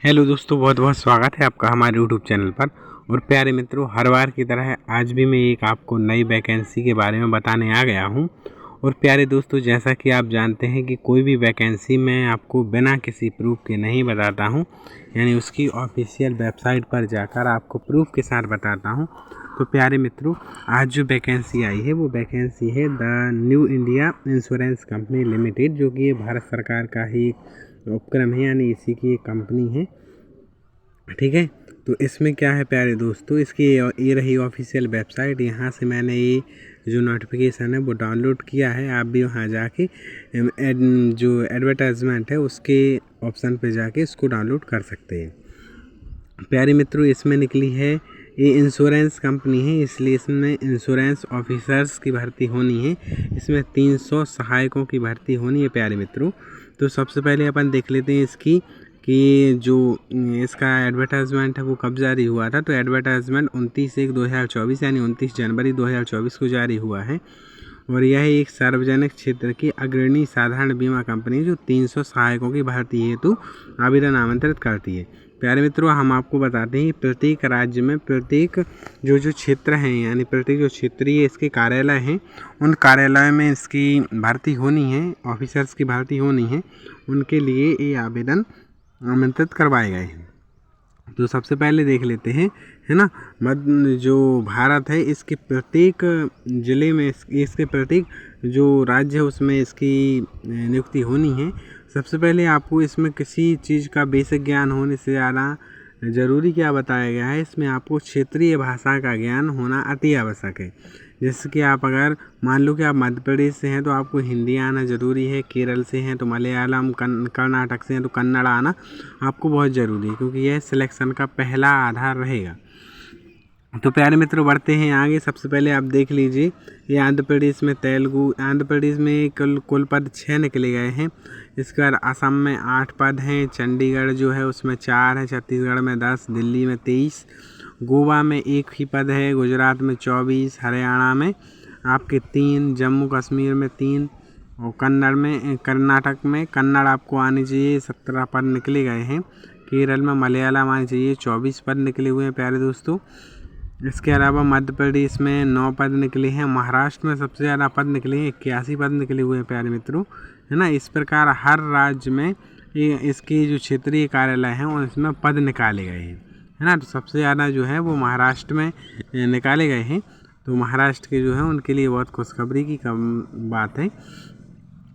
Hello दोस्तों, बहुत बहुत स्वागत है आपका हमारे यूट्यूब चैनल पर। और प्यारे मित्रों, हर बार की तरह आज भी मैं एक आपको नई वैकेंसी के बारे में बताने आ गया हूं। और प्यारे दोस्तों, जैसा कि आप जानते हैं कि कोई भी वैकेंसी मैं आपको बिना किसी प्रूफ के नहीं बताता हूं, यानी उसकी ऑफिशियल वेबसाइट पर जाकर आपको प्रूफ के साथ बताता हूं। तो प्यारे मित्रों, आज जो वैकेंसी आई है वो वैकेंसी है the new India insurance company limited, जो कि ये भारत सरकार का ही उपक्रम है, यानी इसी की एक कंपनी है। ठीक है, तो इसमें क्या है प्यारे दोस्तों, इसकी ये रही ऑफिशियल वेबसाइट। यहाँ से मैंने ये जो नोटिफिकेशन है वो डाउनलोड किया है। आप भी वहाँ जाके जो एडवर्टाइजमेंट है उसके ऑप्शन पे जाके इसको डाउनलोड कर सकते हैं। प्यारे मित्रों, इसमें निकली है, ये इंश्योरेंस कंपनी है इसलिए इसमें इंश्योरेंस ऑफिसर्स की भर्ती होनी है। इसमें 300 सहायकों की भर्ती होनी है प्यारे मित्रों। तो सबसे पहले अपन देख लेते हैं इसकी कि जो इसका एडवर्टाइजमेंट है वो कब जारी हुआ था। तो एडवर्टाइजमेंट 29/1/2024 यानी 29 जनवरी 2024 को जारी हुआ है। और यह एक सार्वजनिक क्षेत्र की अग्रणी साधारण बीमा कंपनी है जो 300 सहायकों की भर्ती हेतु आवेदन आमंत्रित करती है। प्यारे मित्रों, हम आपको बताते हैं प्रत्येक राज्य में प्रत्येक जो क्षेत्र हैं, यानी प्रत्येक जो क्षेत्रीय इसके कार्यालय हैं, उन कार्यालय में इसकी भर्ती होनी है, ऑफिसर्स की भर्ती होनी है। उनके लिए ये आवेदन आमंत्रित करवाए गए हैं। तो सबसे पहले देख लेते हैं, है ना, जो भारत है इसके प्रत्येक ज़िले में इसके प्रत्येक जो राज्य है उसमें इसकी नियुक्ति होनी है। सबसे पहले आपको इसमें किसी चीज़ का बेसिक ज्ञान होने से ज़्यादा ज़रूरी क्या बताया गया है, इसमें आपको क्षेत्रीय भाषा का ज्ञान होना अति आवश्यक है। जैसे कि आप अगर मान लो कि आप मध्य प्रदेश से हैं तो आपको हिंदी आना ज़रूरी है, केरल से हैं तो मलयालम, कर्नाटक से हैं तो कन्नड़ आना आपको बहुत ज़रूरी है, क्योंकि यह सिलेक्शन का पहला आधार रहेगा। तो प्यारे मित्रों, बढ़ते हैं आगे। सबसे पहले आप देख लीजिए, ये आंध्र प्रदेश में तेलुगु, आंध्र प्रदेश में कुल पद 6 निकले गए हैं। इसके बाद असम में 8 पद हैं, चंडीगढ़ जो है उसमें 4 है, छत्तीसगढ़ में 10, दिल्ली में 23, गोवा में 1 ही पद है, गुजरात में 24, हरियाणा में आपके 3, जम्मू कश्मीर में 3 और कर्नाटक में कन्नड़ आपको आनी चाहिए, 17 पद निकले गए हैं। केरल में मलयालम आनी चाहिए, 24 पद निकले हुए हैं प्यारे दोस्तों। इसके अलावा मध्य प्रदेश में 9 पद निकले हैं, महाराष्ट्र में सबसे ज़्यादा पद निकले हैं, 81 पद निकले हुए हैं प्यारे मित्रों, है ना। इस प्रकार हर राज्य में इसके जो क्षेत्रीय कार्यालय हैं उसमें पद निकाले गए हैं, है ना। तो सबसे ज़्यादा जो है वो महाराष्ट्र में निकाले गए हैं। तो महाराष्ट्र के जो है उनके लिए बहुत खुशखबरी की बात है।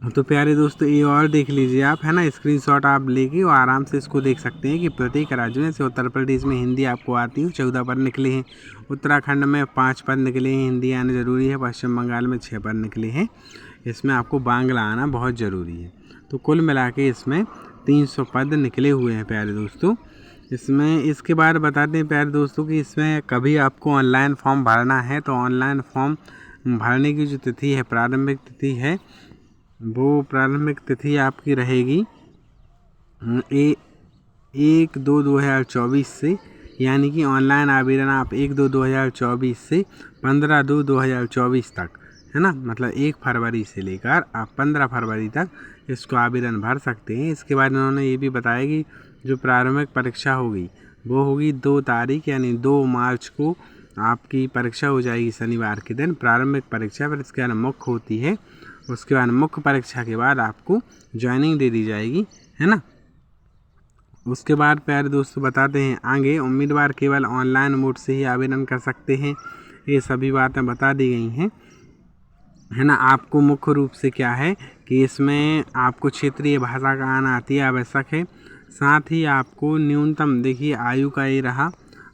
तो प्यारे दोस्तों, ये और देख लीजिए आप, है ना, स्क्रीनशॉट आप लेके और आराम से इसको देख सकते हैं कि प्रत्येक राज्य में से उत्तर प्रदेश में हिंदी आपको आती है, 14 पद निकले हैं। उत्तराखंड में 5 पद निकले हैं, हिंदी आना ज़रूरी है। पश्चिम बंगाल में 6 पद निकले हैं, इसमें आपको बांग्ला आना बहुत ज़रूरी है। तो कुल मिला के इसमें 300 पद निकले हुए हैं प्यारे दोस्तों। इसमें इसके बाद बताते हैं प्यारे दोस्तों कि इसमें कभी आपको ऑनलाइन फॉर्म भरना है तो ऑनलाइन फॉर्म भरने की जो तिथि है, प्रारंभिक तिथि है, वो प्रारंभिक तिथि आपकी रहेगी 1/2/2024 से, यानी कि ऑनलाइन आवेदन आप 1/2/2024 से 15/2/2024 तक, है ना, मतलब 1 फरवरी से लेकर आप 15 फरवरी तक इसको आवेदन भर सकते हैं। इसके बाद उन्होंने ये भी बताया कि जो प्रारंभिक परीक्षा होगी वो होगी 2 तारीख यानी 2 मार्च को आपकी परीक्षा हो जाएगी, शनिवार के दिन प्रारंभिक परीक्षा। फिर इसके बाद मुख्य होती है, उसके बाद मुख्य परीक्षा के बाद आपको ज्वाइनिंग दे दी जाएगी, है ना। उसके बाद प्यारे दोस्तों बताते हैं आगे, उम्मीदवार केवल ऑनलाइन मोड से ही आवेदन कर सकते हैं, ये सभी बातें बता दी गई हैं, है ना। आपको मुख्य रूप से क्या है कि इसमें आपको क्षेत्रीय भाषा का आना अति आवश्यक है। साथ ही आपको न्यूनतम, देखिए आयु का ये रहा,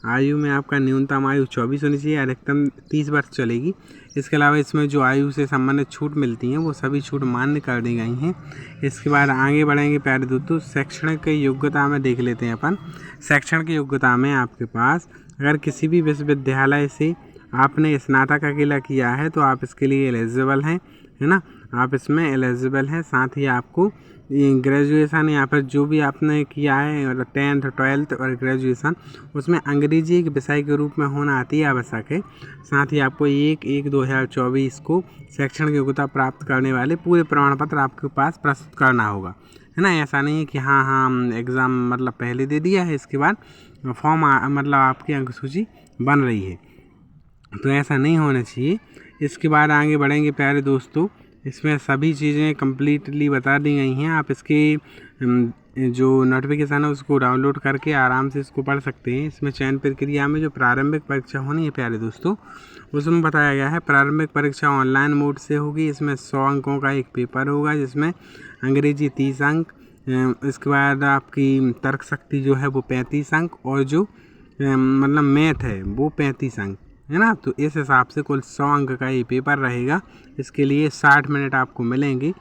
आयु में आपका न्यूनतम आयु 24 होनी चाहिए, अधिकतम 30 वर्ष चलेगी। इसके अलावा इसमें जो आयु से संबंधित छूट मिलती हैं वो सभी छूट मान्य कर दी गई हैं। इसके बाद आगे बढ़ेंगे प्यारे दोस्तों, शैक्षणिक योग्यता में देख लेते हैं अपन। शैक्षणिक योग्यता में आपके पास अगर किसी भी विश्वविद्यालय से आपने स्नातक अकेला किया है तो आप इसके लिए एलिजिबल हैं, है ना, आप इसमें एलिजिबल हैं। साथ ही आपको ग्रेजुएशन या फिर जो भी आपने किया है, 10th 12th और ग्रेजुएशन, उसमें अंग्रेजी एक विषय के रूप में होना अति आवश्यक है। साथ ही आपको 1/1/2024 को शैक्षणिक योग्यता प्राप्त करने वाले पूरे प्रमाण पत्र आपके पास प्रस्तुत करना होगा, है ना। ऐसा नहीं है कि हाँ एग्ज़ाम मतलब पहले दे दिया है, इसके बाद फॉर्म मतलब आपकी अंक सूची बन रही है, तो ऐसा नहीं होना चाहिए। इसके बाद आगे बढ़ेंगे प्यारे दोस्तों, इसमें सभी चीज़ें कम्प्लीटली बता दी गई हैं। आप इसके जो नोटिफिकेशन है उसको डाउनलोड करके आराम से इसको पढ़ सकते हैं। इसमें चयन प्रक्रिया में जो प्रारंभिक परीक्षा होनी है प्यारे दोस्तों, उसमें बताया गया है प्रारंभिक परीक्षा ऑनलाइन मोड से होगी। इसमें 100 अंकों का एक पेपर होगा, जिसमें अंग्रेजी 30 अंक, इसके बाद आपकी तर्क शक्ति जो है वो 35 अंक, और जो मतलब मैथ है वो 35 अंक, है ना। तो इस हिसाब से कुल 100 अंक का ये पेपर रहेगा। इसके लिए 60 मिनट आपको मिलेंगे,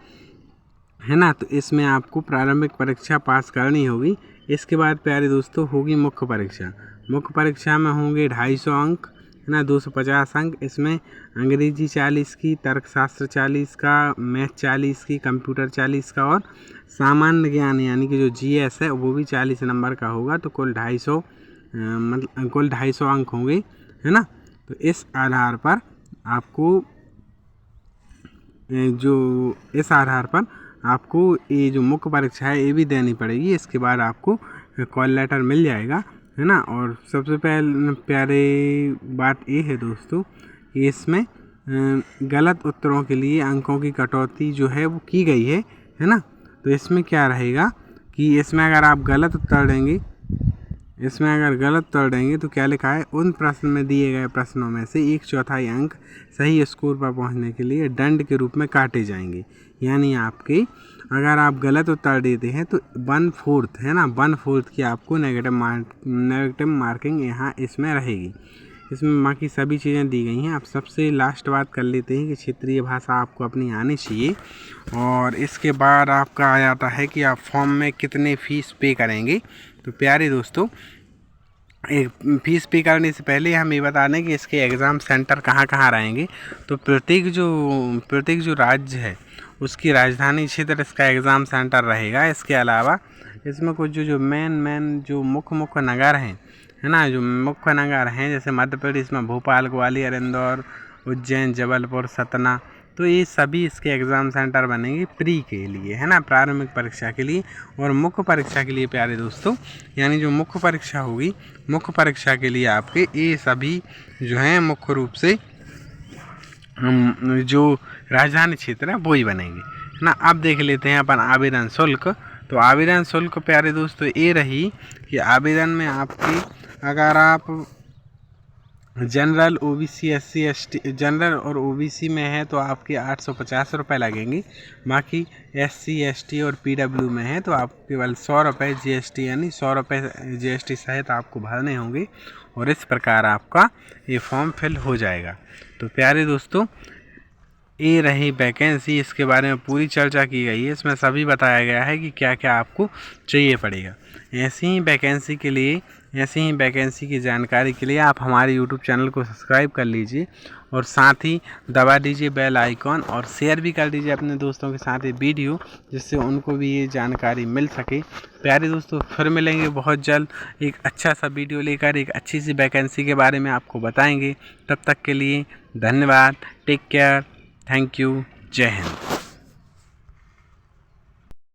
है ना। तो इसमें आपको प्रारंभिक परीक्षा पास करनी होगी। इसके बाद प्यारे दोस्तों होगी मुख्य परीक्षा। मुख्य परीक्षा में होंगे 250 अंक, है ना, 250 अंक। इसमें अंग्रेजी 40 की, तर्कशास्त्र 40 का, मैथ 40 की, कंप्यूटर 40 का, और सामान्य ज्ञान यानी कि जो GS है वो भी 40 नंबर का होगा। तो कुल 250 मतलब कुल 250 अंक होंगे, है ना। तो इस आधार पर आपको ये जो मुख्य परीक्षा है ये भी देनी पड़ेगी। इसके बाद आपको कॉल लेटर मिल जाएगा, है ना। और सबसे पहले प्यारे बात ये है दोस्तों कि इसमें गलत उत्तरों के लिए अंकों की कटौती जो है वो की गई है ना। तो इसमें क्या रहेगा कि इसमें अगर आप गलत उत्तर देंगे तो क्या लिखा है, उन प्रश्न में दिए गए प्रश्नों में से 1/4 अंक सही स्कोर पर पहुंचने के लिए दंड के रूप में काटे जाएंगे। यानी आपके अगर आप गलत उत्तर देते हैं तो 1/4, है ना, 1/4 की आपको नेगेटिव मार्किंग यहाँ इसमें रहेगी। इसमें बाकी सभी चीज़ें दी गई हैं। आप सबसे लास्ट बात कर लेते हैं कि क्षेत्रीय भाषा आपको अपनी आनी चाहिए। और इसके बाद आपका आ जाता है कि आप फॉर्म में कितने फ़ीस पे करेंगे। तो प्यारे दोस्तों, एक फ़ीस पे करने से पहले हम ये बता दें कि इसके एग्ज़ाम सेंटर कहाँ कहाँ रहेंगे। तो प्रत्येक जो राज्य है उसकी राजधानी क्षेत्र इसका एग्ज़ाम सेंटर रहेगा। इसके अलावा इसमें कुछ जो मेन जो मुख्य नगर हैं, है ना, जो मुख्य नगर हैं, जैसे मध्य प्रदेश में भोपाल, ग्वालियर, इंदौर, उज्जैन, जबलपुर, सतना, तो ये सभी इसके एग्ज़ाम सेंटर बनेंगे प्री के लिए, है ना, प्रारंभिक परीक्षा के लिए। और मुख्य परीक्षा के लिए प्यारे दोस्तों, यानी जो मुख्य परीक्षा होगी, मुख्य परीक्षा के लिए आपके ये सभी जो हैं मुख्य रूप से जो राजधानी क्षेत्र है वो ही बनेंगे, है ना। अब देख लेते हैं अपन आवेदन शुल्क। तो आवेदन शुल्क प्यारे दोस्तों ये रही कि आवेदन में आपकी अगर आप general, OBC, SC, ST, general और OBC में है तो आपके 850 रुपये लगेंगे। बाकी SC, ST और PW में है तो आपको केवल 100 रुपये GST यानी 100 रुपये GST सहित आपको भरने होंगे। और इस प्रकार आपका ये फॉर्म फिल हो जाएगा। तो प्यारे दोस्तों, ये रही वैकेंसी, इसके बारे में पूरी चर्चा की गई है। इसमें सभी बताया गया है कि क्या क्या आपको चाहिए पड़ेगा। ऐसी ही वैकेंसी की जानकारी के लिए आप हमारे YouTube चैनल को सब्सक्राइब कर लीजिए और साथ ही दबा दीजिए बेल आइकॉन और शेयर भी कर दीजिए अपने दोस्तों के साथ ये वीडियो, जिससे उनको भी ये जानकारी मिल सके। प्यारे दोस्तों, फिर मिलेंगे बहुत जल्द एक अच्छा सा वीडियो लेकर, एक अच्छी सी वैकेंसी के बारे में आपको बताएंगे। तब तक के लिए धन्यवाद, टेक केयर, थैंक यू, जय हिंद।